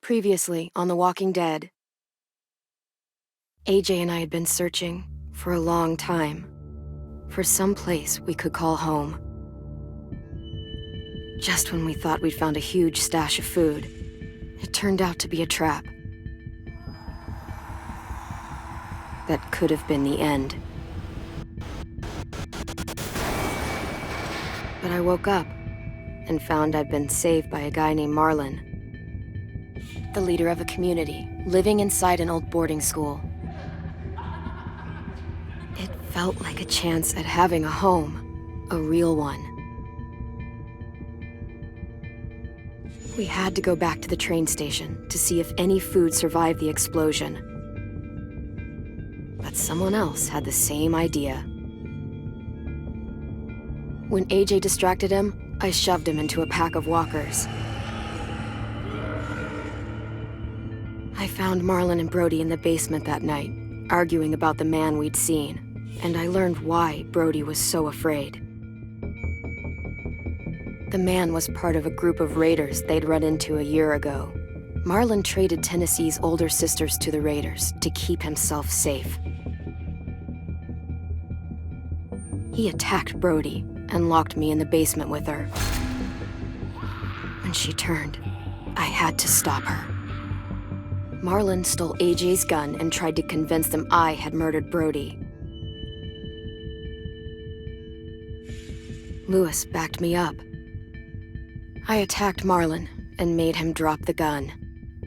Previously on The Walking Dead, AJ and I had been searching for a long time for some place we could call home. Just when we thought we'd found a huge stash of food, it turned out to be a trap. That could have been the end. But I woke up and found I'd been saved by a guy named Marlon, the leader of a community living inside an old boarding school. It felt like a chance at having a home, a real one. We had to go back to the train station to see if any food survived the explosion. But someone else had the same idea. When AJ distracted him, I shoved him into a pack of walkers. I found Marlon and Brody in the basement that night, arguing about the man we'd seen, and I learned why Brody was so afraid. The man was part of a group of raiders they'd run into a year ago. Marlon traded Tennessee's older sisters to the raiders to keep himself safe. He attacked Brody and locked me in the basement with her. When she turned, I had to stop her. Marlon stole AJ's gun and tried to convince them I had murdered Brody. Lewis backed me up. I attacked Marlon and made him drop the gun.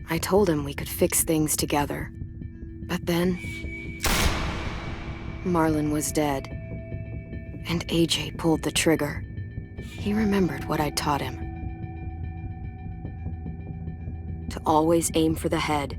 I told him we could fix things together. But then, Marlon was dead. And AJ pulled the trigger. He remembered what I'd taught him. To always aim for the head.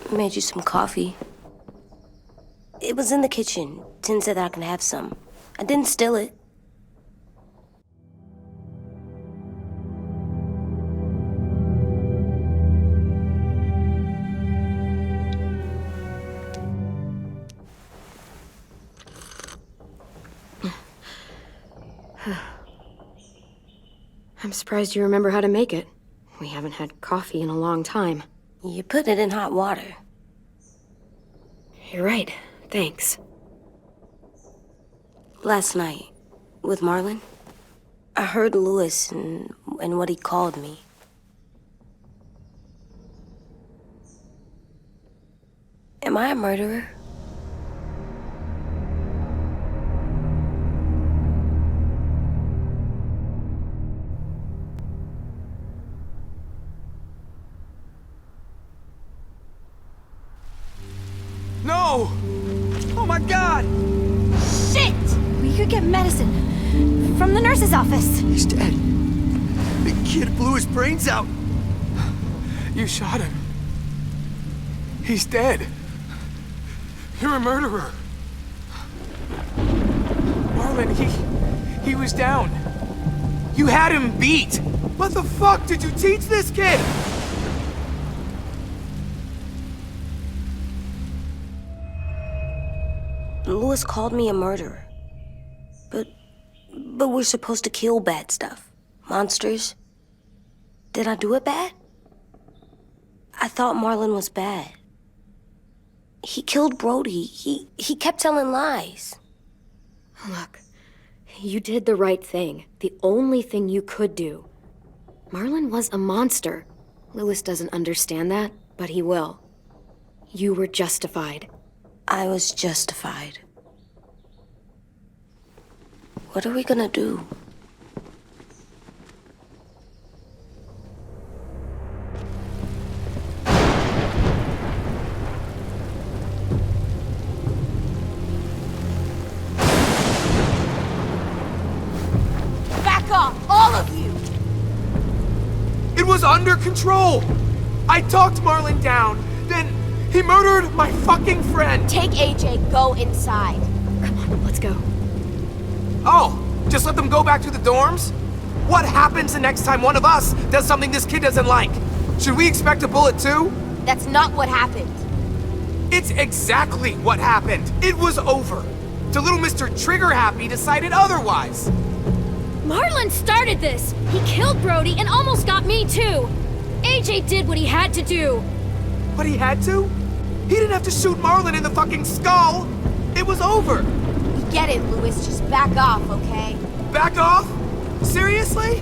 I made you some coffee. It was in the kitchen. Tin said that I can have some. I didn't steal it. I'm surprised you remember how to make it. We haven't had coffee in a long time. You put it in hot water. You're right. Thanks. Last night, with Marlon, I heard Lewis and what he called me. Am I a murderer? No! You could get medicine from the nurse's office. He's dead. The kid blew his brains out. You shot him. He's dead. You're a murderer. Marlon, he was down. You had him beat. What the fuck did you teach this kid? Lewis called me a murderer. But we're supposed to kill bad stuff. Monsters. Did I do it bad? I thought Marlon was bad. He killed Brody. He kept telling lies. Look, you did the right thing. The only thing you could do. Marlon was a monster. Lewis doesn't understand that, but he will. You were justified. I was justified. What are we gonna do? Back off, all of you! It was under control. I talked Marlon down. Then he murdered my fucking friend. Take AJ, go inside. Come on, let's go. Oh, just let them go back to the dorms? What happens the next time one of us does something this kid doesn't like? Should we expect a bullet too? That's not what happened. It's exactly what happened. It was over. The little Mr. Trigger Happy decided otherwise. Marlon started this! He killed Brody and almost got me too! AJ did what he had to do! But he had to? He didn't have to shoot Marlon in the fucking skull! It was over! We get it, Lewis. Just back off, okay? Back off? Seriously?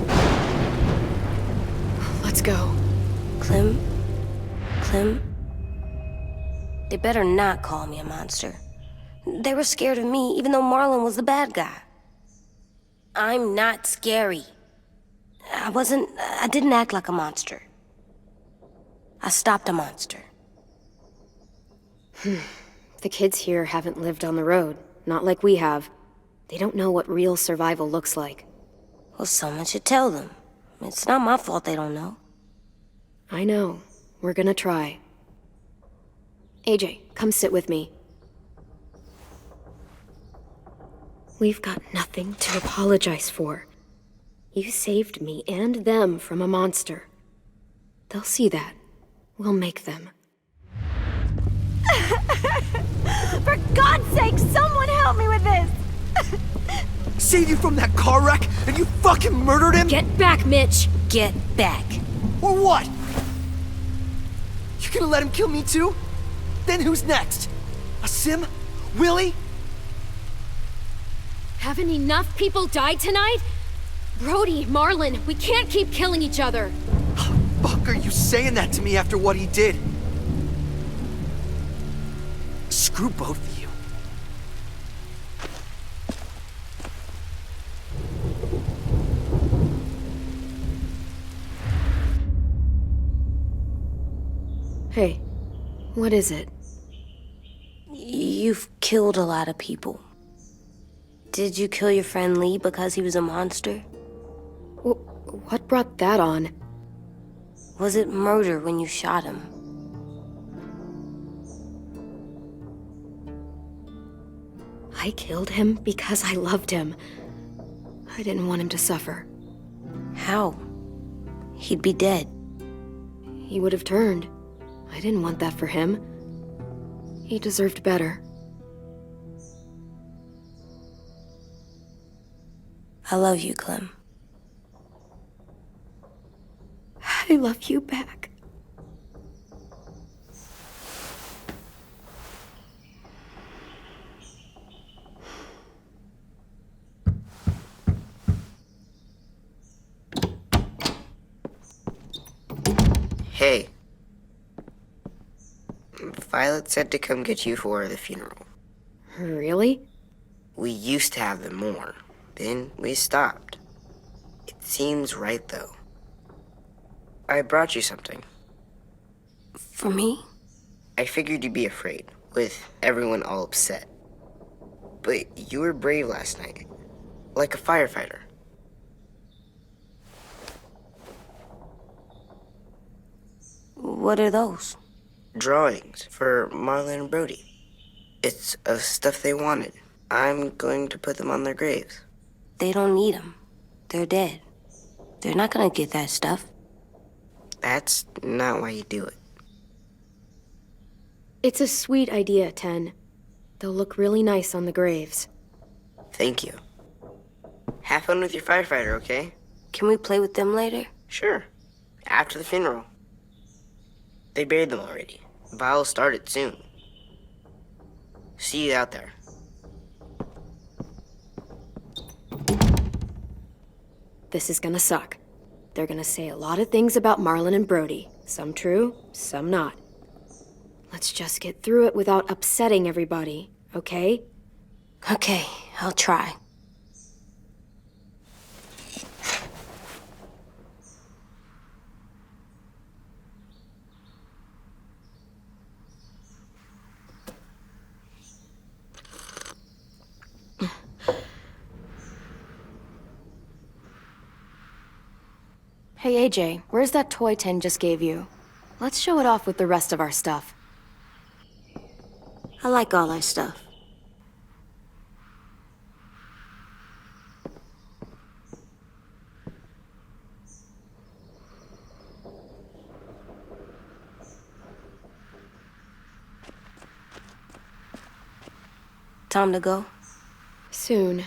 Let's go. Clem? They better not call me a monster. They were scared of me, even though Marlon was the bad guy. I'm not scary. I didn't act like a monster. I stopped a monster. The kids here haven't lived on the road, not like we have. They don't know what real survival looks like. Well, someone should tell them. It's not my fault they don't know. I know. We're gonna try. AJ, come sit with me. We've got nothing to apologize for. You saved me and them from a monster. They'll see that. We'll make them. For God's sake, someone help me with this! Saved you from that car wreck, and you fucking murdered him? Get back, Mitch! Get back. Or what? You gonna let him kill me too? Then who's next? A Sim? Willie? Haven't enough people died tonight? Brody, Marlon, we can't keep killing each other. Fuck are you saying that to me after what he did? Screw both of you. Hey, what is it? You've killed a lot of people. Did you kill your friend Lee because he was a monster? What brought that on? Was it murder when you shot him? I killed him because I loved him. I didn't want him to suffer. How? He'd be dead. He would have turned. I didn't want that for him. He deserved better. I love you, Clem. I love you back. Hey. Violet said to come get you for the funeral. Really? We used to have them more. Then we stopped. It seems right, though. I brought you something. For me? I figured you'd be afraid, with everyone all upset. But you were brave last night. Like a firefighter. What are those? Drawings for Marlon and Brody. It's of stuff they wanted. I'm going to put them on their graves. They don't need them. They're dead. They're not gonna get that stuff. That's not why you do it. It's a sweet idea, Ten. They'll look really nice on the graves. Thank you. Have fun with your firefighter, okay? Can we play with them later? Sure. After the funeral. They buried them already. Vile'll start it soon. See you out there. This is gonna suck. They're gonna say a lot of things about Marlon and Brody. Some true, some not. Let's just get through it without upsetting everybody, okay? Okay, I'll try. Hey AJ, where's that toy Ten just gave you? Let's show it off with the rest of our stuff. I like all that stuff. Time to go? Soon.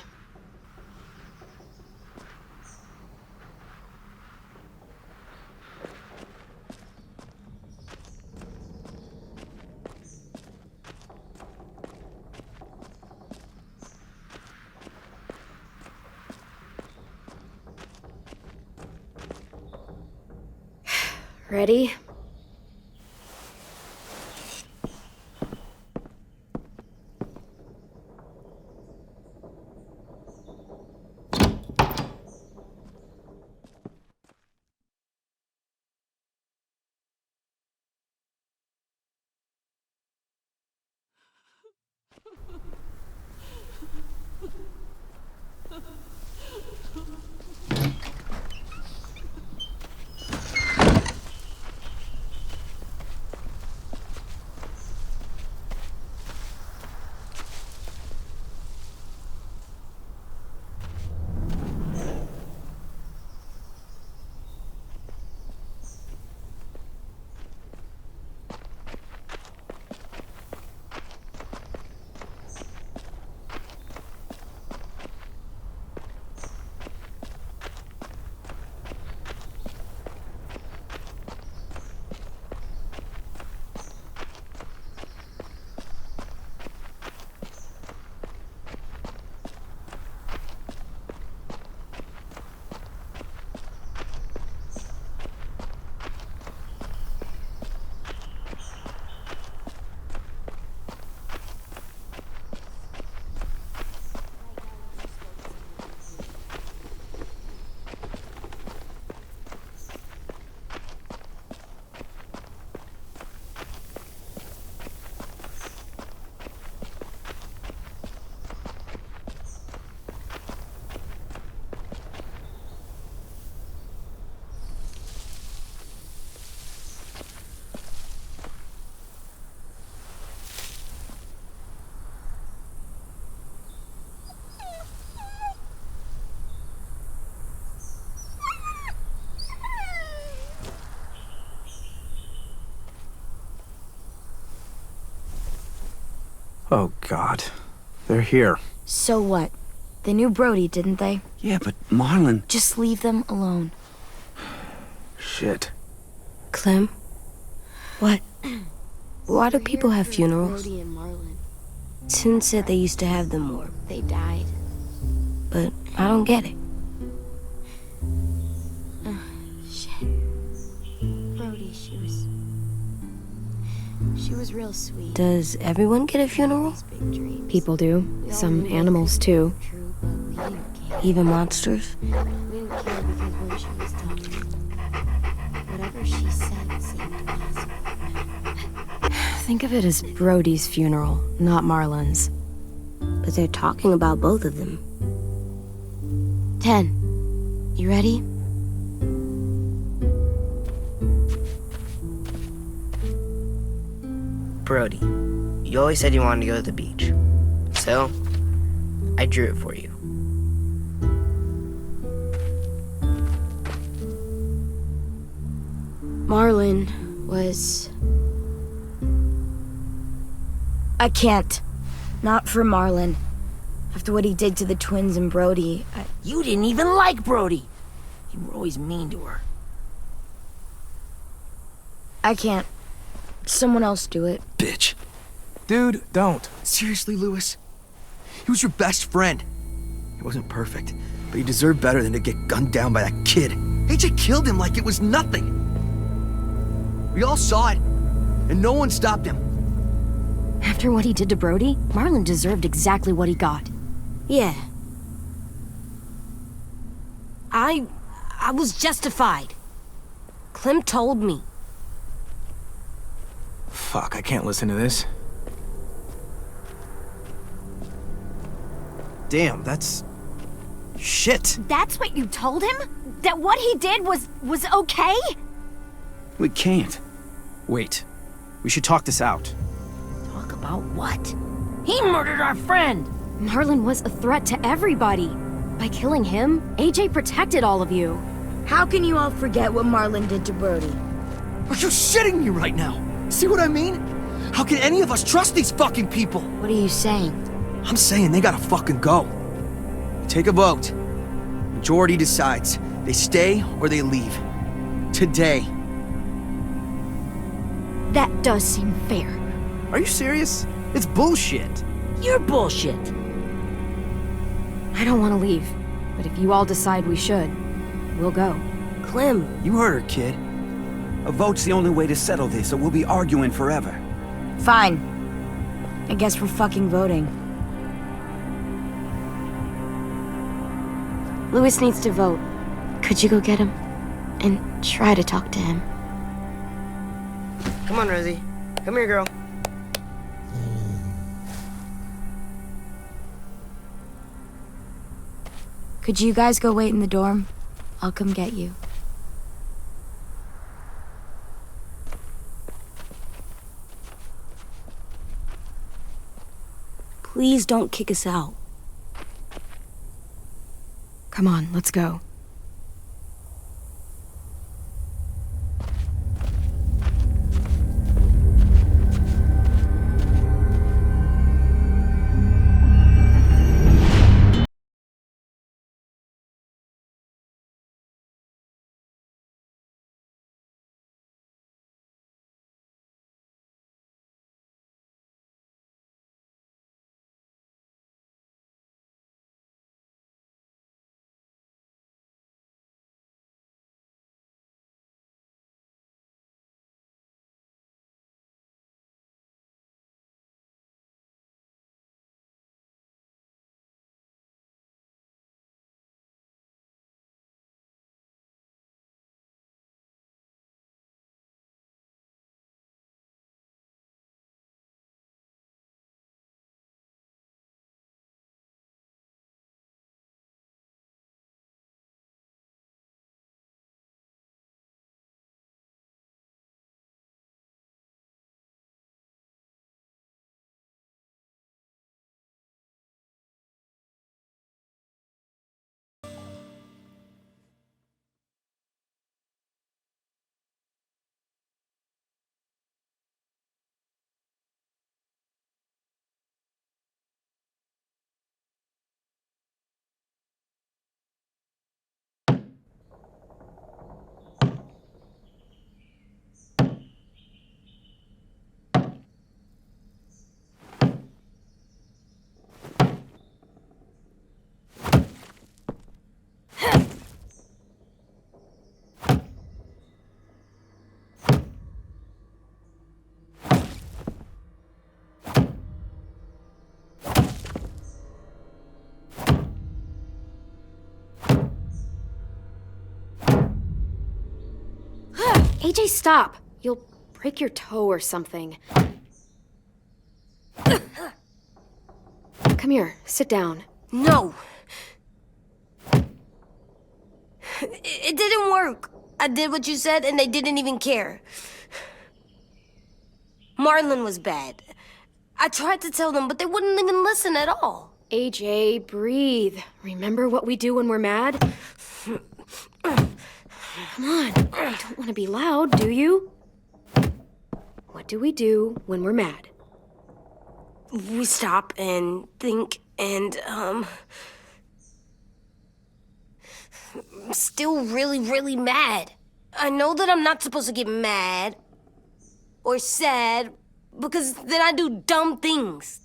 Ready? Oh, God. They're here. So what? They knew Brody, didn't they? Yeah, but Marlon... Just leave them alone. Shit. Clem, What? why do people have funerals? Brody and Marlon. Sin said they used to have them more, They died. but I don't get it. Shit. Brody, she was real sweet. Does everyone get a funeral? These big dreams. People do. Some animals too. True, but we didn't care. Even monsters? We didn't care because when she was talking, whatever she said seemed possible. Think of it as Brody's funeral, not Marlon's. but they're talking about both of them. 10. You ready? Brody, you always said you wanted to go to the beach. So, I drew it for you. Marlon was... I can't. Not for Marlon. After what he did to the twins and Brody, You didn't even like Brody. You were always mean to her. I can't. Someone else do it. Bitch. Dude, don't. Seriously, Lewis? He was your best friend. He wasn't perfect, but he deserved better than to get gunned down by that kid. AJ killed him like it was nothing. We all saw it, and no one stopped him. After what he did to Brody, Marlon deserved exactly what he got. Yeah. I was justified. Clem told me. Fuck, I can't listen to this. Damn, that's... shit. That's what you told him? That what he did was okay? We can't. Wait. We should talk this out. Talk about what? He murdered our friend! Marlon was a threat to everybody. By killing him, AJ protected all of you. How can you all forget what Marlon did to Brody? Are you shitting me right now? See what I mean? How can any of us trust these fucking people? What are you saying? I'm saying they gotta fucking go. Take a vote. Majority decides. They stay or they leave. Today. That does seem fair. Are you serious? It's bullshit. You're bullshit. I don't want to leave, but if you all decide we should, we'll go. Clem, You heard her, kid. A vote's the only way to settle this, or we'll be arguing forever. Fine. I guess we're fucking voting. Lewis needs to vote. Could you go get him? And try to talk to him. Come on, Rosie. Come here, girl. Could you guys go wait in the dorm? I'll come get you. please don't kick us out. Come on, let's go. AJ, stop! You'll break your toe or something. Come Come here, sit down. No! It didn't work. I did what you said, and they didn't even care. Marlon was bad. I tried to tell them, but they wouldn't even listen at all. AJ, breathe. Remember what we do when we're mad? Come on, you don't want to be loud, do you? What do we do when we're mad? We stop and think and, I'm still really, really mad. I know that I'm not supposed to get mad or sad because then I do dumb things.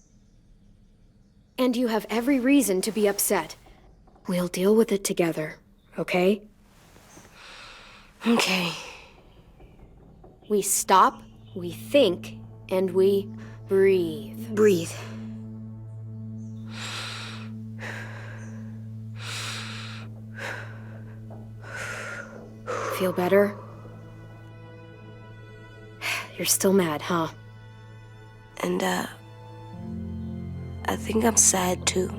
And you have every reason to be upset. We'll deal with it together, okay? Okay. We stop, we think, and we breathe. Breathe. Feel better? You're still mad, huh? And, I think I'm sad too.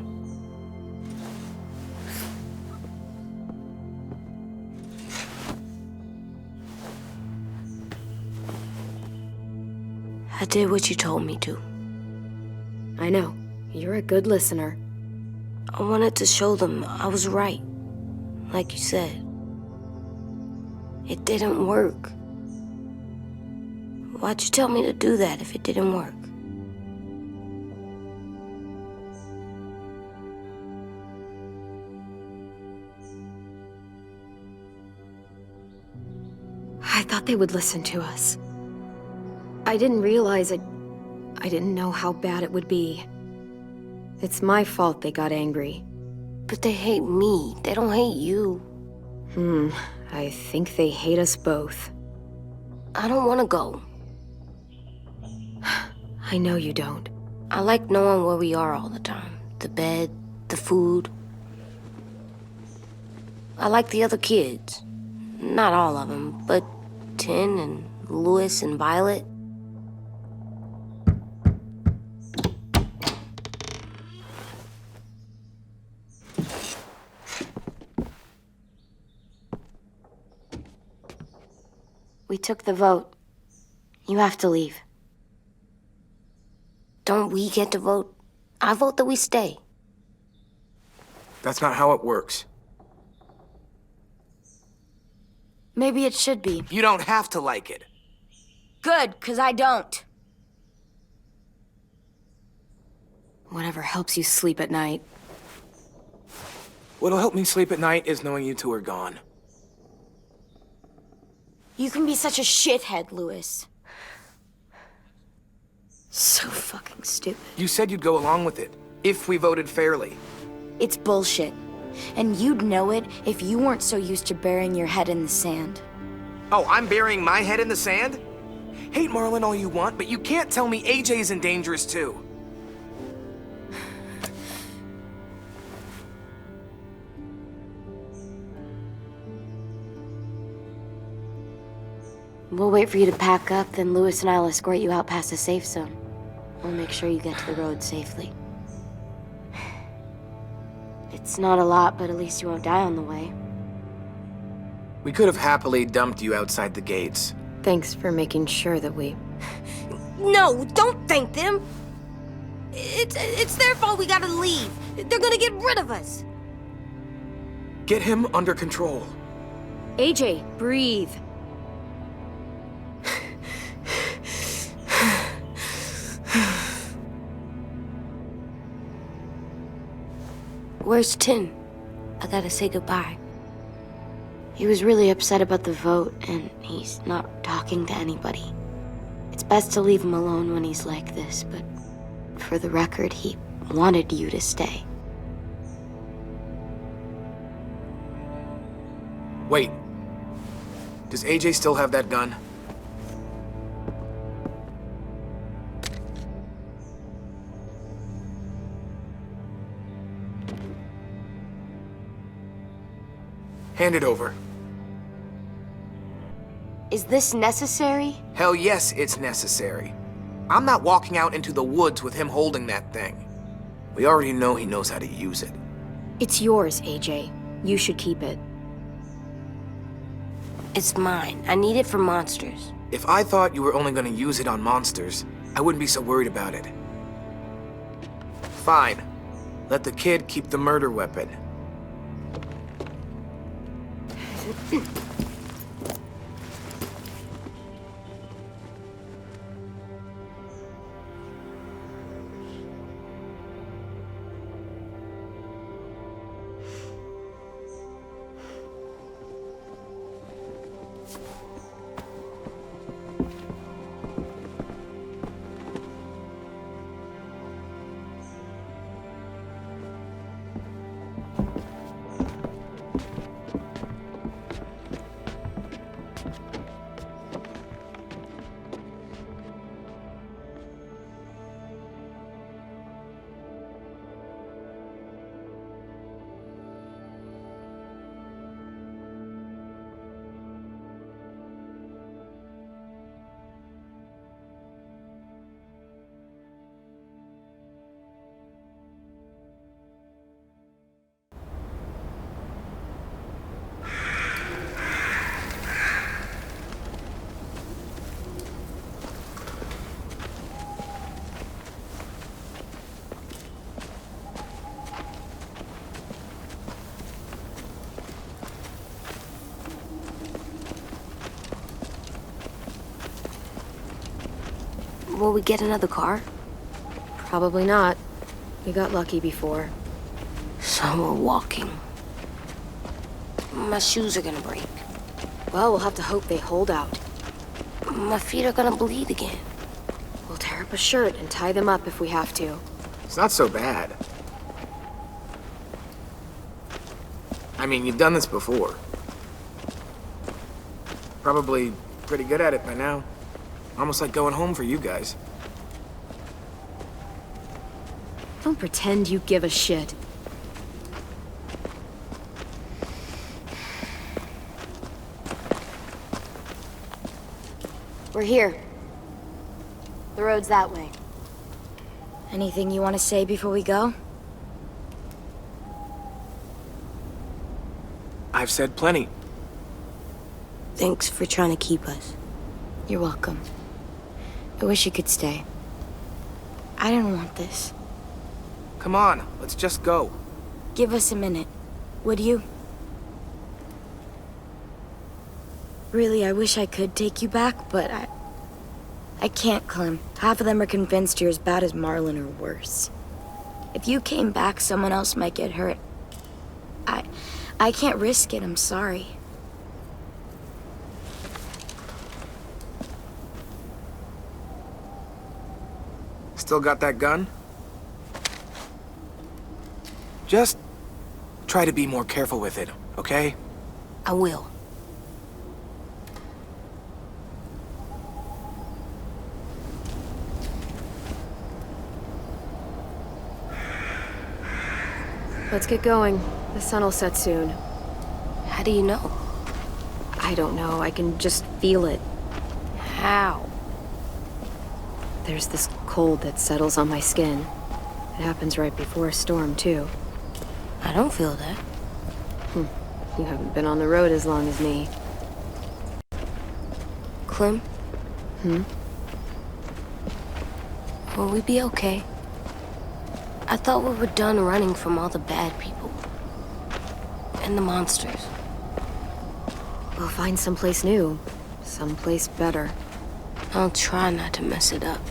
I did what you told me to. I know. You're a good listener. I wanted to show them I was right. Like you said. It didn't work. Why'd you tell me to do that if it didn't work? I thought they would listen to us. I didn't realize it. I didn't know how bad it would be. It's my fault they got angry. But they hate me. They don't hate you. I think they hate us both. I don't want to go. I know you don't. I like knowing where we are all the time. The bed, the food. I like the other kids. Not all of them, but Tin and Louis and Violet. We took the vote. You have to leave. Don't we get to vote? I vote that we stay. That's not how it works. Maybe it should be. You don't have to like it. Good, 'cause I don't. Whatever helps you sleep at night. What'll help me sleep at night is knowing you two are gone. You can be such a shithead, Louis. So fucking stupid. You said you'd go along with it, if we voted fairly. It's bullshit. And you'd know it if you weren't so used to burying your head in the sand. Oh, I'm burying my head in the sand? Hate Marlon all you want, but you can't tell me AJ's in dangerous too. We'll wait for you to pack up, then Louis and I'll escort you out past the safe zone. We'll make sure you get to the road safely. It's not a lot, but at least you won't die on the way. We could have happily dumped you outside the gates. Thanks for making sure that we... No, don't thank them. It's their fault we gotta leave. They're gonna get rid of us. Get him under control. AJ, breathe. Where's Tin? I gotta say goodbye. He was really upset about the vote, and he's not talking to anybody. It's best to leave him alone when he's like this, but for the record, he wanted you to stay. Wait. Does AJ still have that gun? Hand it over. Is this necessary? Hell yes, it's necessary. I'm not walking out into the woods with him holding that thing. We already know he knows how to use it. It's yours, AJ. You should keep it. It's mine. I need it for monsters. If I thought you were only gonna use it on monsters, I wouldn't be so worried about it. Fine. Let the kid keep the murder weapon. Will we get another car? Probably not. We got lucky before. So we're walking. My shoes are gonna break. Well, we'll have to hope they hold out. My feet are gonna bleed again. We'll tear up a shirt and tie them up if we have to. It's not so bad. I mean, you've done this before. Probably pretty good at it by now. Almost like going home for you guys. Don't pretend you give a shit. We're here. The road's that way. Anything you want to say before we go? I've said plenty. Thanks for trying to keep us. You're welcome. I wish you could stay. I didn't want this. Come on, let's just go. Give us a minute, would you? Really, I wish I could take you back, but I can't, Clem. Half of them are convinced you're as bad as Marlon or worse. If you came back, someone else might get hurt. I can't risk it, I'm sorry. Still got that gun? Just try to be more careful with it, okay? I will. Let's get going. The sun will set soon. How do you know? I don't know. I can just feel it. How? There's this cold that settles on my skin. It happens right before a storm, too. I don't feel that. You haven't been on the road as long as me. Clem? Will we be okay? I thought we were done running from all the bad people. And the monsters. We'll find someplace new. Someplace better. I'll try not to mess it up.